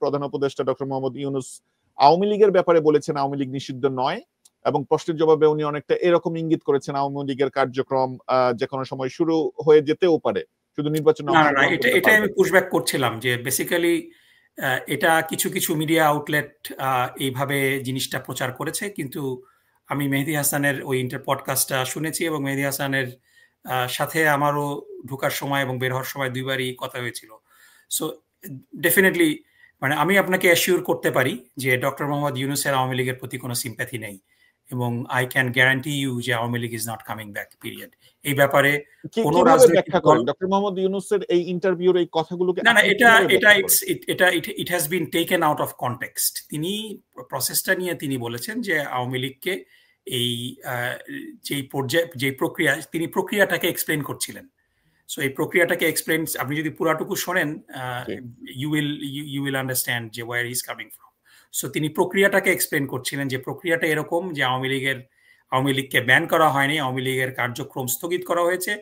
প্রধান উপদেষ্টা ডক্টর মোহাম্মদ ইউনূস আওয়ামী লীগের ব্যাপারে বলেছেন আওয়ামী লীগ নিষিদ্ধ নয়, এবং প্রশ্নের জবাবে উনি অনেকটা এরকম ইঙ্গিত করেছেন আওয়ামী লীগের কার্যক্রম যে কোনো সময় শুরু হয়ে যেতেও পারে, শুধু নির্বাচনে অংশগ্রহণ করতে এটা আমি পুশব্যাক করছিলাম যে বেসিক্যালি এটা কিছু কিছু মিডিয়া আউটলেট এইভাবে জিনিসটা প্রচার করেছে, কিন্তু আমি মেহেদী হাসানের ওই পডকাস্টটা শুনেছি এবং মেহেদী হাসানের সাথে আমারও ঢোকার সময় এবং বের হওয়ার সময় দুইবারই কথা হয়েছিল। সো ডেফিনেটলি মানে আমি আপনাকে অ্যাসিওর করতে পারি যে ডক্টর মোহাম্মদ ইউনূসের আওয়ামী লীগের প্রতি কোনো সিম্প্যাথি নেই, এবং আই ক্যান গ্যারান্টি ইউ যে Awami League is not coming back period. এই ব্যাপারে কোনো রাজনৈতিক দল ডক্টর মোহাম্মদ ইউনূসের এই ইন্টারভিউর এই কথাগুলোকে না, it has been taken out of context. তিনি প্রসেসটা নিয়ে তিনি বলেছেন যে আওয়ামী লীগকে এই যে প্রক্রিয়া, তিনি প্রক্রিয়াটাকে এক্সপ্লেন করছিলেন। সো এই প্রক্রিয়াটাকে এক্সপ্লেন আপনি যদি পুরাটুকু শোনেন ইউ উইল আন্ডারস্ট্যান্ড যে where he is coming from. So তিনি প্রক্রিয়াটাকে এক্সপ্লেন করছিলেন যে প্রক্রিয়াটা এরকম যে আওয়ামী লীগকে ব্যান করা হয়নি, আওয়ামী লীগের কার্যক্রম স্থগিত করা হয়েছে,